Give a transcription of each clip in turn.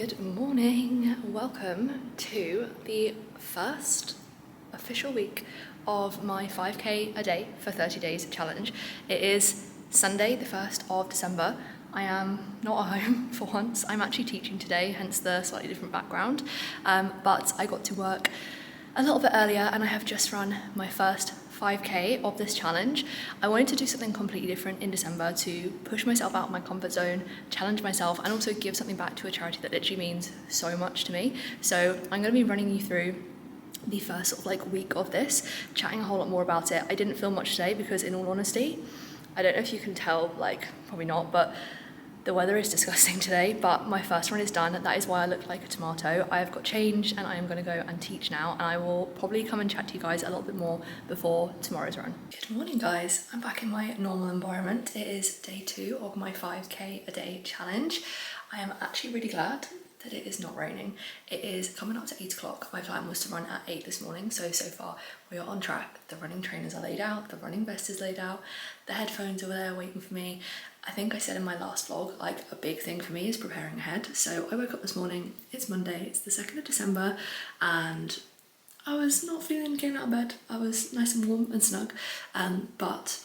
Good morning, welcome to the first official week of my 5k a day for 30 days challenge. It is Sunday the 1st of December. I am not at home for once. I'm actually teaching today, hence the slightly different background, but I got to work a little bit earlier and I have just run my first 5k of this challenge. I wanted to do something completely different in December to push myself out of my comfort zone, challenge myself, and also give something back to a charity that literally means so much to me. So I'm going to be running you through the first sort of like week of this, chatting a whole lot more about it. I didn't film much today because, in all honesty, I don't know if you can tell, like probably not, but the weather is disgusting today, but my first run is done. That is why I look like a tomato. I have got changed and I am going to go and teach now, and I will probably come and chat to you guys a little bit more before tomorrow's run. Good morning, guys. I'm back in my normal environment. It is day 2 of my 5k a day challenge. I am actually really glad that it is not raining. It is coming up to 8 o'clock. My plan was to run at 8 this morning, so far we are on track. The running trainers are laid out, the running vest is laid out, the headphones are there waiting for me. I think I said in my last vlog, like, a big thing for me is preparing ahead. So I woke up this morning, it's Monday, it's the 2nd of December, and I was not feeling getting out of bed. I was nice and warm and snug, but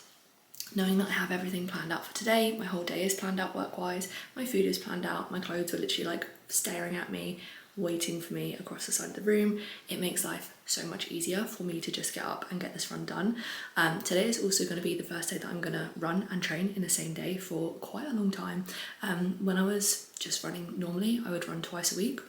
knowing that I have everything planned out for today, my whole day is planned out work-wise, my food is planned out, my clothes are literally like staring at me, waiting for me across the side of the room, it makes life so much easier for me to just get up and get this run done. Today is also going to be the first day that I'm going to run and train in the same day for quite a long time. When I was just running normally, I would run twice a week.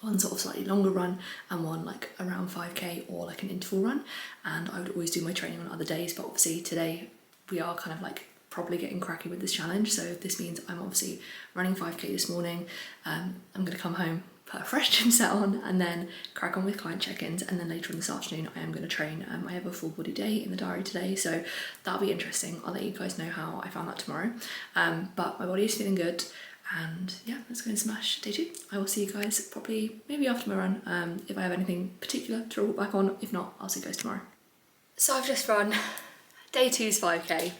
One sort of slightly longer run and one like around 5k or like an interval run, and I would always do my training on other days, but obviously today we are kind of like probably getting cracky with this challenge, so this means I'm obviously running 5k this morning. I'm going to come home, put a fresh gym set on, and then crack on with client check-ins, and then later on this afternoon I am going to train. I have a full body day in the diary today, so that'll be interesting. I'll let you guys know how I found that tomorrow, but my body is feeling good, and yeah, let's go and smash day 2. I will see you guys probably maybe after my run, if I have anything particular to report back on. If not, I'll see you guys tomorrow. So I've just run day 2's 5k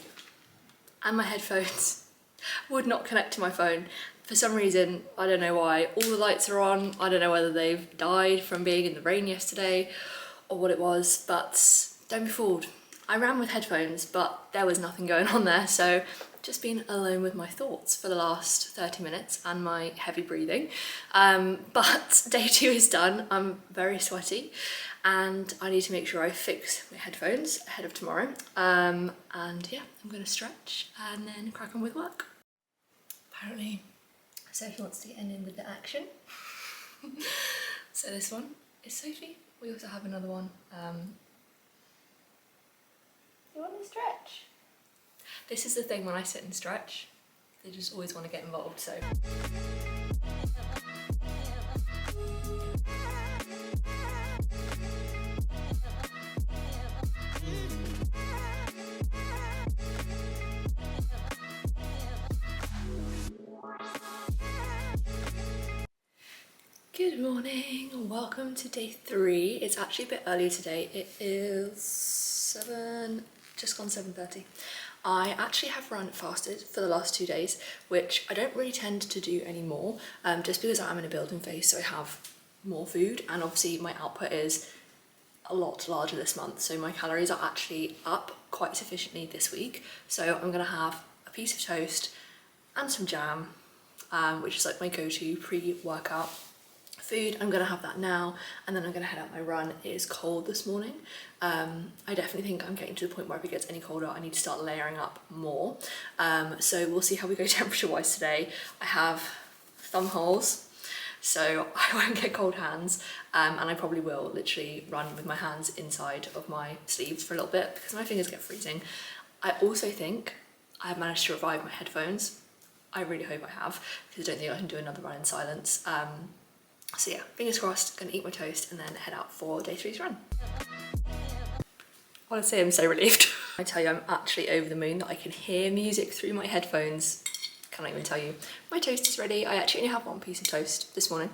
and my headphones would not connect to my phone. For some reason, I don't know why, all the lights are on. I don't know whether they've died from being in the rain yesterday or what it was, but don't be fooled. I ran with headphones, but there was nothing going on there, so just been alone with my thoughts for the last 30 minutes and my heavy breathing. But day 2 is done. I'm very sweaty and I need to make sure I fix my headphones ahead of tomorrow. And yeah, I'm gonna stretch and then crack on with work. Apparently Sophie wants to get in with the action. So this one is Sophie. We also have another one. You want to stretch? This is the thing when I sit and stretch, they just always want to get involved, so. Good morning, welcome to day 3. It's actually a bit earlier today. It is just gone 7:30. I actually have run fasted for the last 2 days, which I don't really tend to do anymore, just because I'm in a building phase, so I have more food, and obviously my output is a lot larger this month, so my calories are actually up quite sufficiently this week. So I'm gonna have a piece of toast and some jam, which is like my go-to pre-workout food. I'm gonna have that now, and then I'm gonna head out my run. It is cold this morning. I definitely think I'm getting to the point where if it gets any colder, I need to start layering up more. So we'll see how we go temperature-wise today. I have thumb holes, so I won't get cold hands, and I probably will literally run with my hands inside of my sleeves for a little bit because my fingers get freezing. I also think I have managed to revive my headphones. I really hope I have, because I don't think I can do another run in silence. So yeah, fingers crossed, gonna eat my toast and then head out for day 3's run. Honestly, I'm so relieved. I tell you, I'm actually over the moon that I can hear music through my headphones. Cannot even tell you. My toast is ready. I actually only have one piece of toast this morning,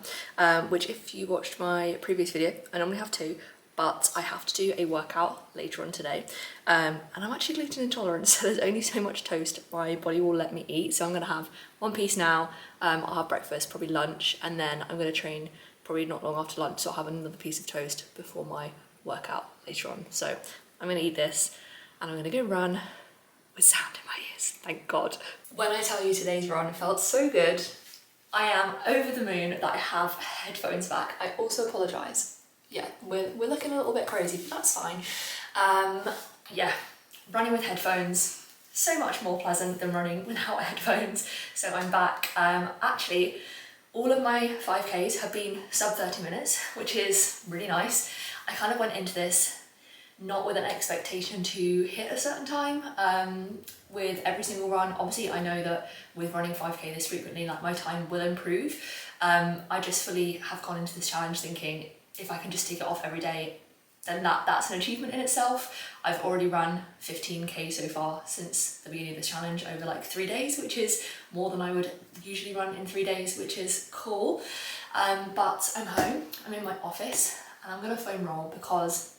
which if you watched my previous video, I normally have 2, but I have to do a workout later on today. And I'm actually gluten intolerant, so there's only so much toast my body will let me eat. So I'm gonna have one piece now, I'll have breakfast, probably lunch, and then I'm gonna train probably not long after lunch, so I'll have another piece of toast before my workout later on. So I'm gonna eat this and I'm gonna go run with sound in my ears, thank God. When I tell you today's run felt so good, I am over the moon that I have headphones back. I also apologise. Yeah, we're looking a little bit crazy, but that's fine. Yeah, running with headphones, so much more pleasant than running without headphones. So I'm back. Actually, all of my 5Ks have been sub 30 minutes, which is really nice. I kind of went into this not with an expectation to hit a certain time with every single run. Obviously, I know that with running 5K this frequently, like my time will improve. I just fully have gone into this challenge thinking if I can just take it off every day, then that's an achievement in itself. I've already run 15K so far since the beginning of this challenge over like 3 days, which is more than I would usually run in 3 days, which is cool. But I'm home, I'm in my office, and I'm gonna foam roll because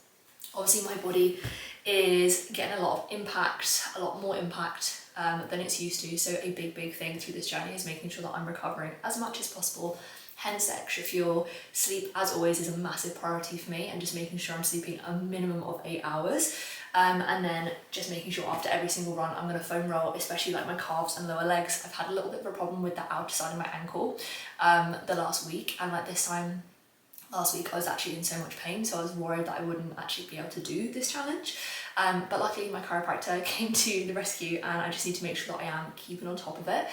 obviously my body is getting a lot of impact, a lot more impact than it's used to. So a big thing through this journey is making sure that I'm recovering as much as possible, hence the extra fuel. Sleep, as always, is a massive priority for me, and just making sure I'm sleeping a minimum of 8 hours. And then just making sure after every single run, I'm gonna foam roll, especially like my calves and lower legs. I've had a little bit of a problem with the outer side of my ankle the last week, and like this time last week I was actually in so much pain, so I was worried that I wouldn't actually be able to do this challenge. But luckily my chiropractor came to the rescue, and I just need to make sure that I am keeping on top of it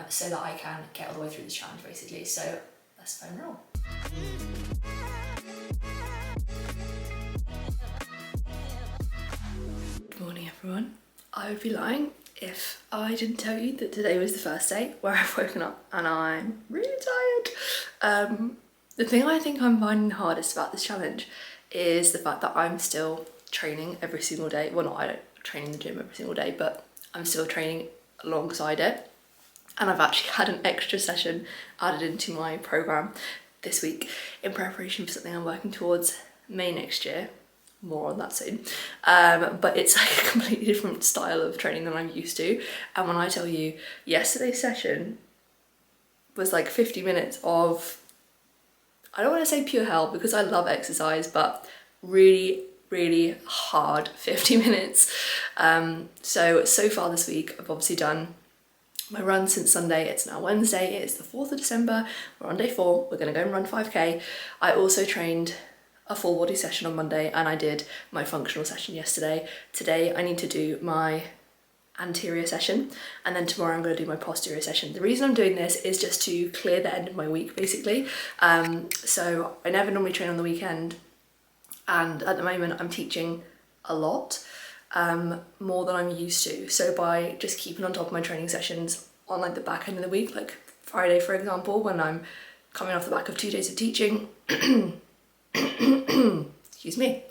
so that I can get all the way through this challenge basically. So let's foam roll. Good morning everyone. I would be lying if I didn't tell you that today was the first day where I've woken up and I'm really tired. The thing I think I'm finding hardest about this challenge is the fact that I'm still training every single day. Well, not I don't train in the gym every single day, but I'm still training alongside it. And I've actually had an extra session added into my program this week in preparation for something I'm working towards May next year. More on that soon. But it's like a completely different style of training than I'm used to. And when I tell you, yesterday's session was like 50 minutes of, I don't want to say pure hell because I love exercise, but really hard 50 minutes. So far this week, I've obviously done my run since Sunday. It's now Wednesday, it's the 4th of December, we're on day 4, we're gonna go and run 5K. I also trained a full body session on Monday, and I did my functional session yesterday. Today I need to do my anterior session, and then tomorrow I'm going to do my posterior session. The reason I'm doing this is just to clear the end of my week basically. So I never normally train on the weekend, and at the moment I'm teaching a lot, more than I'm used to. So by just keeping on top of my training sessions on like the back end of the week, like Friday for example, when I'm coming off the back of 2 days of teaching, excuse me,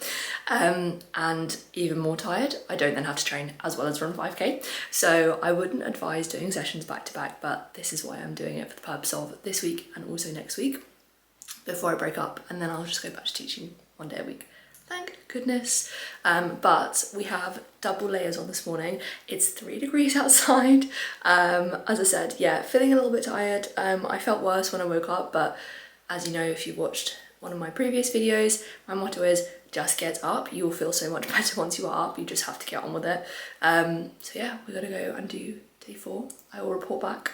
and even more tired, I don't then have to train as well as run 5K. So I wouldn't advise doing sessions back to back, but this is why I'm doing it, for the purpose of this week and also next week before I break up, and then I'll just go back to teaching 1 day a week. Thank goodness. But we have double layers on this morning. It's 3 degrees outside. As I said, yeah, feeling a little bit tired. I felt worse when I woke up, but as you know, if you watched one of my previous videos, my motto is just get up. You will feel so much better once you are up. You just have to get on with it. So yeah, we're gonna go and do day 4. I will report back,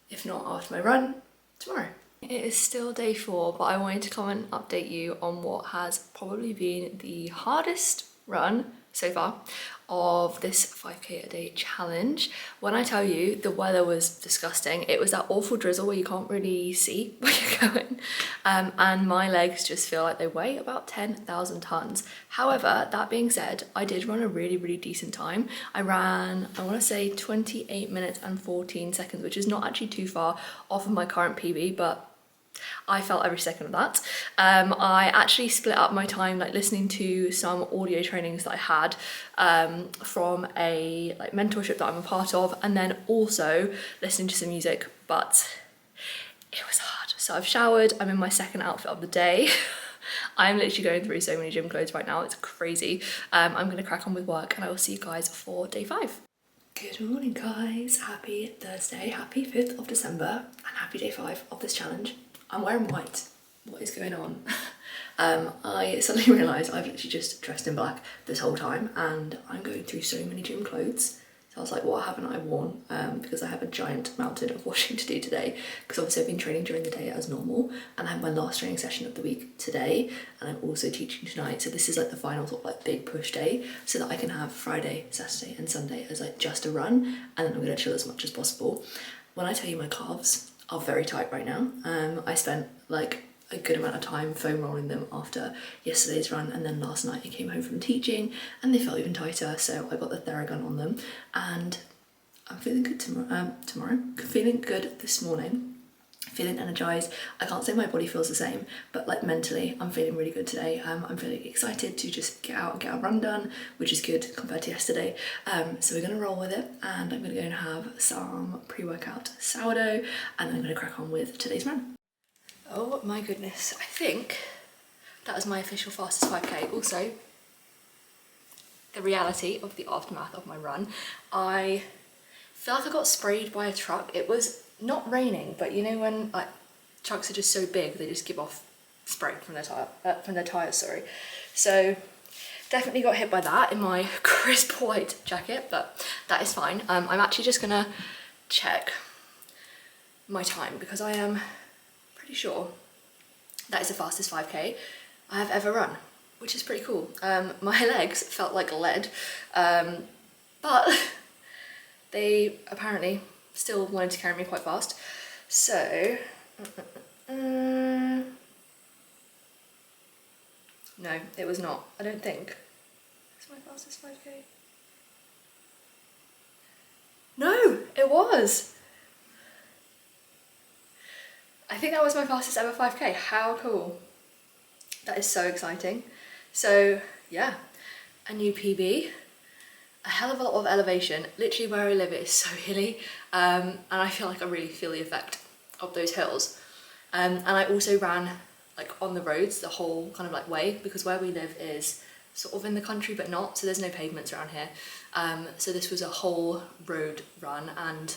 if not after my run, tomorrow. It is still day 4, but I wanted to come and update you on what has probably been the hardest run so far of this 5K a day challenge. When I tell you the weather was disgusting, it was that awful drizzle where you can't really see where you're going, and my legs just feel like they weigh about 10,000 tons. However, that being said, I did run a really decent time. I ran, I want to say 28 minutes and 14 seconds, which is not actually too far off of my current PB, but I felt every second of that. I actually split up my time like listening to some audio trainings that I had from a like mentorship that I'm a part of, and then also listening to some music, but it was hard. So I've showered, I'm in my second outfit of the day. I'm literally going through so many gym clothes right now, it's crazy. I'm gonna crack on with work and I will see you guys for day 5. Good morning guys, happy Thursday, happy 5th of December and happy day 5 of this challenge. I'm wearing white, what is going on? I suddenly realised I've literally just dressed in black this whole time and I'm going through so many gym clothes. So I was like, what haven't I worn? Because I have a giant mountain of washing to do today, because obviously I've been training during the day as normal and I have my last training session of the week today and I'm also teaching tonight. So this is like the final sort of like big push day so that I can have Friday, Saturday and Sunday as like just a run, and then I'm going to chill as much as possible. When I tell you my calves are very tight right now, I spent like a good amount of time foam rolling them after yesterday's run, and then last night I came home from teaching and they felt even tighter, so I got the Theragun on them and I'm feeling good tomorrow, feeling good this morning, feeling energized. I can't say my body feels the same, but like mentally I'm feeling really good today. I'm feeling excited to just get out and get a run done, which is good compared to yesterday. So we're gonna roll with it and I'm gonna go and have some pre-workout sourdough and then I'm gonna crack on with today's run. Oh my goodness, I think that was my official fastest 5k. Also, the reality of the aftermath of my run, I feel like I got sprayed by a truck. It was not raining, but you know when like trucks are just so big, they just give off spray from their tires, sorry. So definitely got hit by that in my crisp white jacket, but that is fine. I'm actually just gonna check my time because I am pretty sure that is the fastest 5k I have ever run, which is pretty cool. My legs felt like lead, but they apparently still wanted to carry me quite fast. So, no, it was not, I don't think. It's my fastest 5k. No, it was. I think that was my fastest ever 5k. How cool. That is so exciting. So yeah, a new PB, a hell of a lot of elevation. Literally where I live it is so hilly, and I feel like I really feel the effect of those hills. And I also ran like on the roads the whole kind of like way, because where we live is sort of in the country but not, so there's no pavements around here. So this was a whole road run, and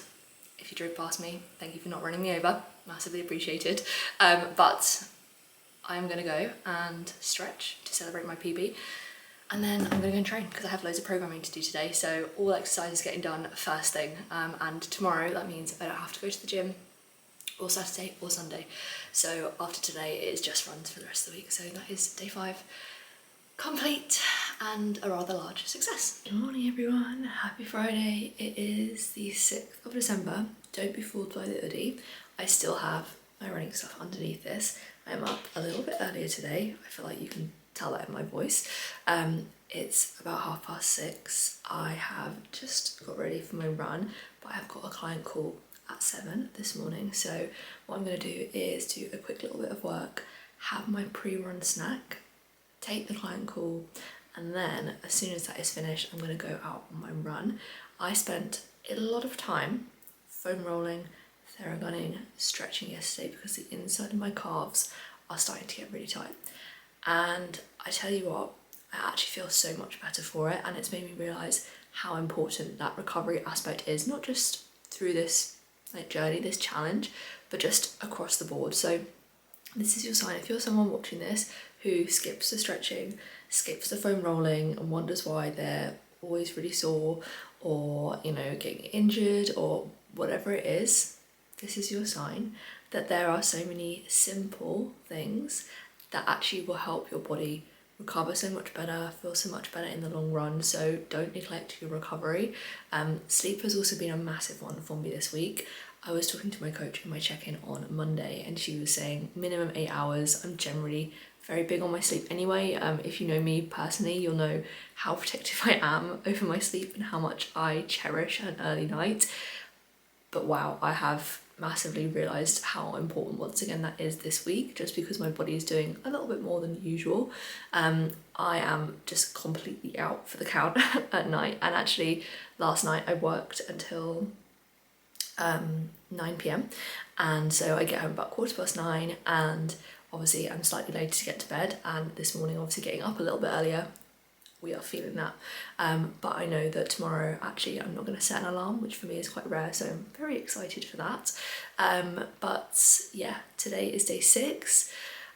if you drove past me, thank you for not running me over, massively appreciated. But I'm gonna go and stretch to celebrate my PB, and then I'm gonna go and train because I have loads of programming to do today. So all exercise is getting done first thing, and tomorrow that means I don't have to go to the gym or Saturday or Sunday. So after today it is just runs for the rest of the week. So that is day 5 complete and a rather large success. Good morning everyone, happy Friday. It is the 6th of December. Don't be fooled by the hoodie. I still have my running stuff underneath this. I'm up a little bit earlier today. I feel like you can tell that in my voice. It's about 6:30. I have just got ready for my run, but I've got a client call at 7 this morning. So what I'm gonna do is do a quick little bit of work, have my pre-run snack, take the client call, and then as soon as that is finished, I'm gonna go out on my run. I spent a lot of time foam rolling, Theragunning, stretching yesterday because the inside of my calves are starting to get really tight. And I tell you what, I actually feel so much better for it, and it's made me realise how important that recovery aspect is, not just through this like journey, this challenge, but just across the board. So this is your sign. If you're someone watching this who skips the stretching, skips the foam rolling and wonders why they're always really sore, or you know, getting injured or whatever it is, this is your sign that there are so many simple things that actually will help your body recover so much better, feel so much better in the long run. So don't neglect your recovery. Sleep has also been a massive one for me this week. I was talking to my coach in my check-in on Monday and she was saying minimum 8 hours. I'm generally very big on my sleep anyway. If you know me personally, you'll know how protective I am over my sleep and how much I cherish an early night. But wow, I have massively realised how important once again that is this week, just because my body is doing a little bit more than usual. I am just completely out for the count at night, and actually last night I worked until 9 p.m. and so I get home about 9:15, and obviously I'm slightly later to get to bed, and this morning obviously getting up a little bit earlier, we are feeling that. But I know that tomorrow actually I'm not going to set an alarm, which for me is quite rare, so I'm very excited for that. But yeah, today is day 6.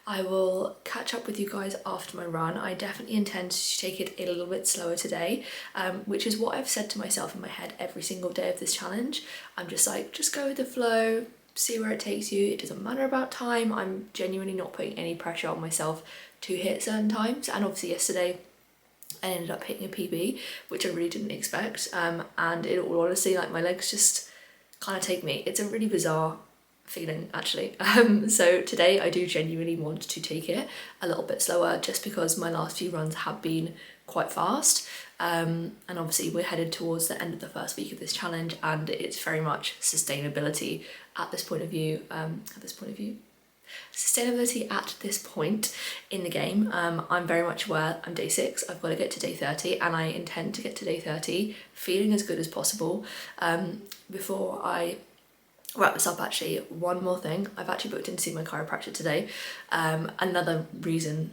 I will catch up with you guys after my run. I definitely intend to take it a little bit slower today, which is what I've said to myself in my head every single day of this challenge. I'm just like, just go with the flow, see where it takes you. It doesn't matter about time. I'm genuinely not putting any pressure on myself to hit certain times. And obviously yesterday I ended up hitting a PB, which I really didn't expect. And in all honesty, like my legs just kind of take me. It's a really bizarre feeling actually. So today I do genuinely want to take it a little bit slower, just because my last few runs have been quite fast. And obviously we're headed towards the end of the first week of this challenge, and it's very much sustainability at this point of view. Sustainability at this point in the game. I'm very much aware I'm day 6, I've got to get to day 30, and I intend to get to day 30 feeling as good as possible. Before I wrap this up, actually, one more thing. I've actually booked in to see my chiropractor today. Another reason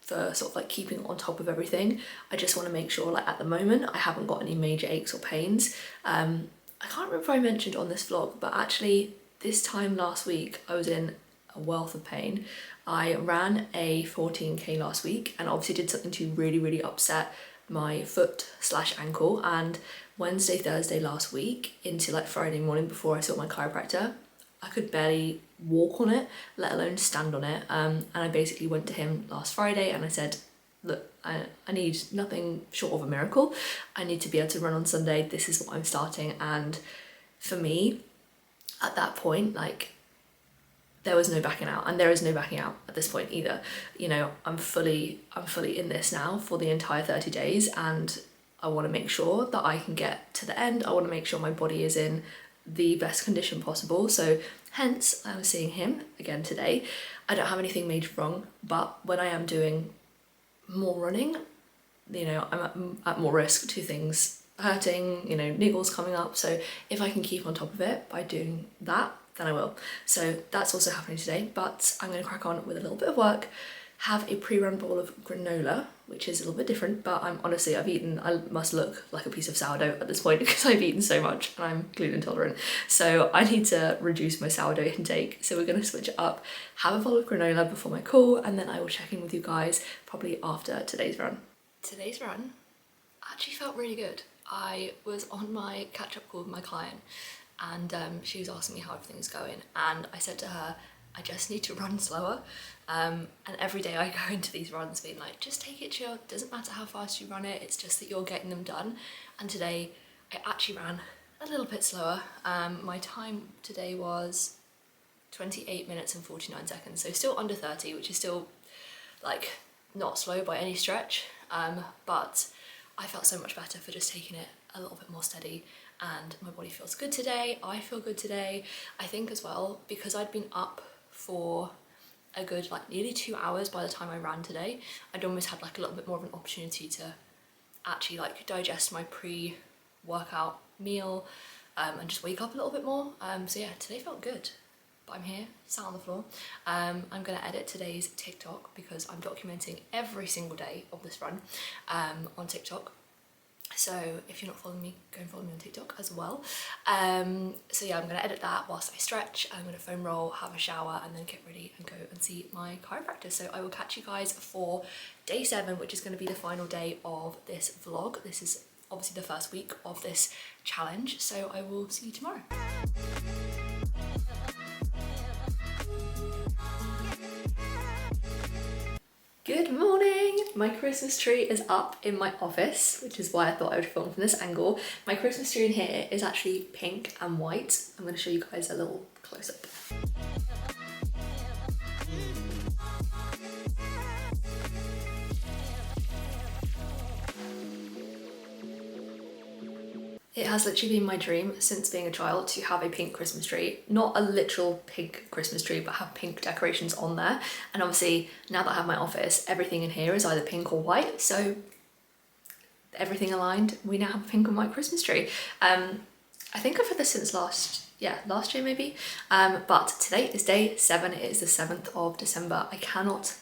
for sort of like keeping on top of everything. I just want to make sure, like at the moment, I haven't got any major aches or pains. I can't remember if I mentioned on this vlog, but actually this time last week I was in a wealth of pain. I ran a 14k last week and obviously did something to really upset my foot/ankle, and Wednesday, Thursday last week into like Friday morning before I saw my chiropractor, I could barely walk on it, let alone stand on it. And I basically went to him last Friday and I said, look, I need nothing short of a miracle. I need to be able to run on Sunday. This is what I'm starting. And for me, at that point, like, there was no backing out, and there is no backing out at this point either. You know, I'm fully in this now for the entire 30 days, and I want to make sure that I can get to the end. I want to make sure my body is in the best condition possible. So hence I'm seeing him again today. I don't have anything major wrong, but when I am doing more running, you know, I'm at more risk to things hurting, you know, niggles coming up. So if I can keep on top of it by doing that, then I will. So that's also happening today, but I'm going to crack on with a little bit of work, have a pre-run bowl of granola, which is a little bit different, but I must look like a piece of sourdough at this point because I've eaten so much and I'm gluten intolerant. So I need to reduce my sourdough intake. So we're going to switch it up, have a bowl of granola before my call, and then I will check in with you guys probably after today's run. Today's run actually felt really good. I was on my catch-up call with my client, and she was asking me how everything's going, and I said to her, I just need to run slower. And every day I go into these runs being like, just take it chill, doesn't matter how fast you run it, it's just that you're getting them done. And today I actually ran a little bit slower. My time today was 28 minutes and 49 seconds, so still under 30, which is still like not slow by any stretch, but I felt so much better for just taking it a little bit more steady, and my body feels good today. I feel good today. I think as well, because I'd been up for a good like nearly 2 hours by the time I ran today, I'd almost had like a little bit more of an opportunity to actually like digest my pre-workout meal, and just wake up a little bit more. So yeah, today felt good. But I'm here, sat on the floor. I'm gonna edit today's TikTok because I'm documenting every single day of this run on TikTok. So if you're not following me, go and follow me on TikTok as well. So yeah, I'm gonna edit that whilst I stretch. I'm gonna foam roll, have a shower, and then get ready and go and see my chiropractor. So I will catch you guys for day 7, which is gonna be the final day of this vlog. This is obviously the first week of this challenge. So I will see you tomorrow. Good morning! My Christmas tree is up in my office, which is why I thought I would film from this angle. My Christmas tree in here is actually pink and white. I'm going to show you guys a little close-up. It has literally been my dream since being a child to have a pink Christmas tree. Not a literal pink Christmas tree, but have pink decorations on there. And obviously, now that I have my office, everything in here is either pink or white. So everything aligned, we now have a pink and white Christmas tree. I think I've had this since last last year maybe. But today is day 7, it is the 7th of December. I cannot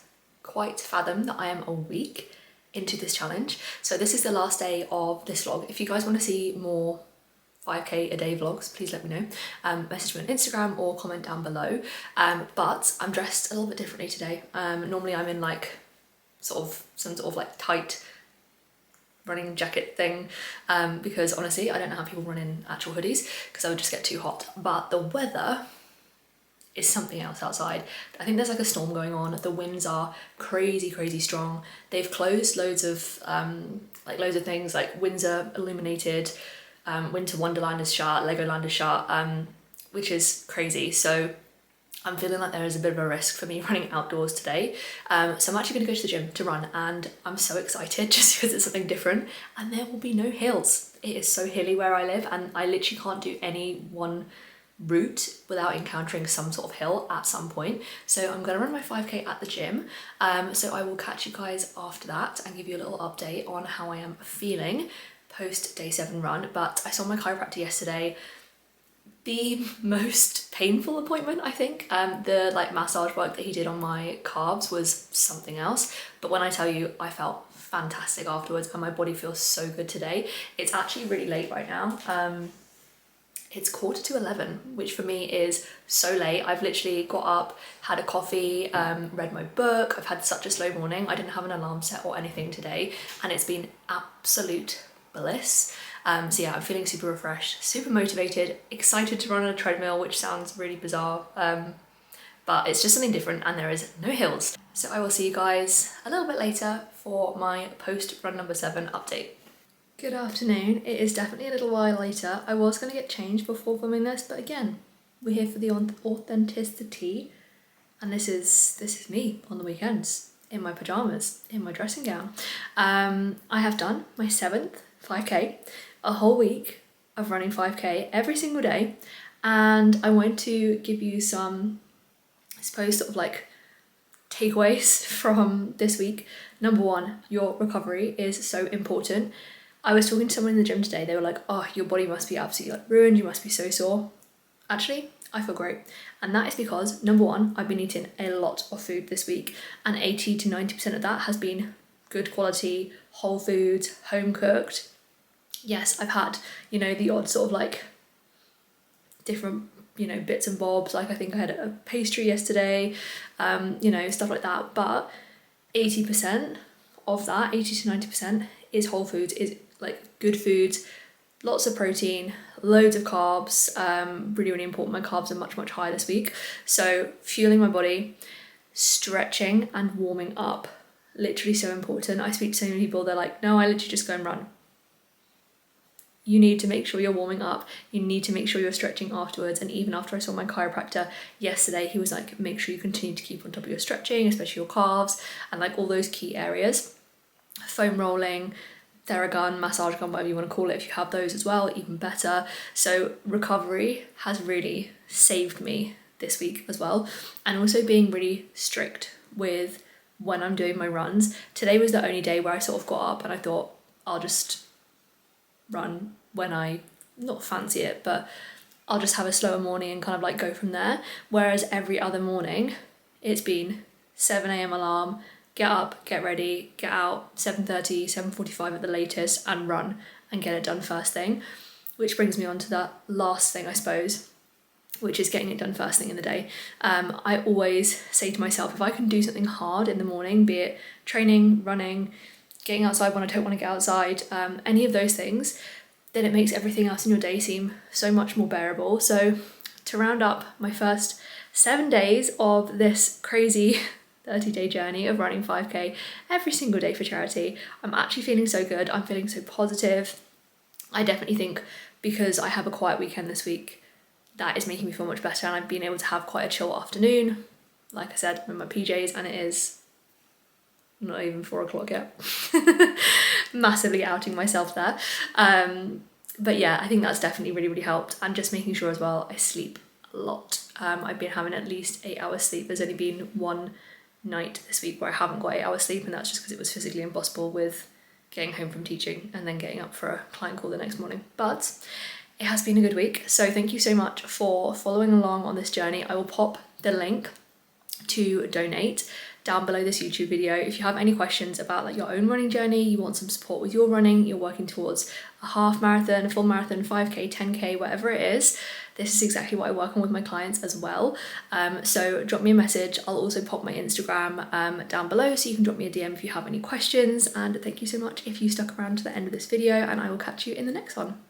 quite fathom that I am a week into this challenge. So this is the last day of this vlog. If you guys want to see more 5k a day vlogs, please let me know. Message me on Instagram or comment down below. But I'm dressed a little bit differently today. Normally I'm in like some sort of like tight running jacket thing, because honestly I don't know how people run in actual hoodies because I would just get too hot. But the weather is something else outside. I think there's like a storm going on. The winds are crazy strong. They've closed loads of things, like Windsor Illuminated, Winter Wonderland is shut, Legoland is shut, which is crazy. So I'm feeling like there is a bit of a risk for me running outdoors today. So I'm actually going to go to the gym to run, and I'm so excited just because it's something different, and there will be no hills. It is so hilly where I live, and I literally can't do any one route without encountering some sort of hill at some point. So I'm going to run my 5k at the gym. So I will catch you guys after that and give you a little update on how I am feeling post day 7 run. But I saw my chiropractor yesterday. The most painful appointment, I think. The like massage work that he did on my calves was something else, but when I tell you, I felt fantastic afterwards and my body feels so good today. It's actually really late right now. It's 11:15, which for me is so late. I've literally got up, had a coffee, read my book. I've had such a slow morning. I didn't have an alarm set or anything today, and it's been absolute bliss. So yeah, I'm feeling super refreshed, super motivated, excited to run on a treadmill, which sounds really bizarre, but it's just something different and there is no hills. So I will see you guys a little bit later for my post run number 7 update. Good afternoon. It is definitely a little while later. I was going to get changed before filming this, but again, we're here for the authenticity, and this is me on the weekends in my pajamas, in my dressing gown. I have done my 7th 5k, a whole week of running 5k every single day, and I want to give you some, I suppose, sort of like takeaways from this week. Number 1, your recovery is so important. I was talking to someone in the gym today, they were like, oh, your body must be absolutely like ruined, you must be so sore. Actually, I feel great. And that is because, number 1, I've been eating a lot of food this week, and 80 to 90% of that has been good quality, whole foods, home cooked. Yes, I've had, the odd sort of like different, bits and bobs. Like I think I had a pastry yesterday, stuff like that. But 80% of that, 80 to 90% is whole foods, is like good foods, lots of protein, loads of carbs, really important. My carbs are much higher this week. So fueling my body, stretching and warming up, literally so important. I speak to so many people, they're like, no, I literally just go and run. You need to make sure you're warming up. You need to make sure you're stretching afterwards. And even after I saw my chiropractor yesterday, he was like, make sure you continue to keep on top of your stretching, especially your calves and like all those key areas. Foam rolling, Theragun, massage gun, whatever you want to call it. If you have those as well, even better. So recovery has really saved me this week as well. And also being really strict with when I'm doing my runs. Today was the only day where I sort of got up and I thought, I'll just run when I not fancy it, but I'll just have a slower morning and kind of like go from there. Whereas every other morning it's been 7 a.m. alarm, get up, get ready, get out, 7:30, 7:45 at the latest, and run and get it done first thing. Which brings me on to that last thing, I suppose, which is getting it done first thing in the day. I always say to myself, if I can do something hard in the morning, be it training, running, getting outside when I don't want to get outside, any of those things, then it makes everything else in your day seem so much more bearable. So to round up my first 7 days of this crazy 30-day journey of running 5k every single day for charity, I'm actually feeling so good. I'm feeling so positive. I definitely think because I have a quiet weekend this week, that is making me feel much better, and I've been able to have quite a chill afternoon. Like I said, I'm in my PJs and it is not even 4 o'clock yet. Massively outing myself there. But yeah, I think that's definitely really helped, and just making sure as well I sleep a lot. I've been having at least 8 hours sleep. There's only been one night this week where I haven't got 8 hours sleep, and that's just because it was physically impossible with getting home from teaching and then getting up for a client call the next morning. But it has been a good week. So thank you so much for following along on this journey. I will pop the link to donate down below this YouTube video. If you have any questions about like your own running journey, you want some support with your running, you're working towards a half marathon, a full marathon, 5k, 10k, whatever it is, this is exactly what I work on with my clients as well. So drop me a message. I'll also pop my Instagram down below, so you can drop me a DM if you have any questions. And thank you so much if you stuck around to the end of this video, and I will catch you in the next one.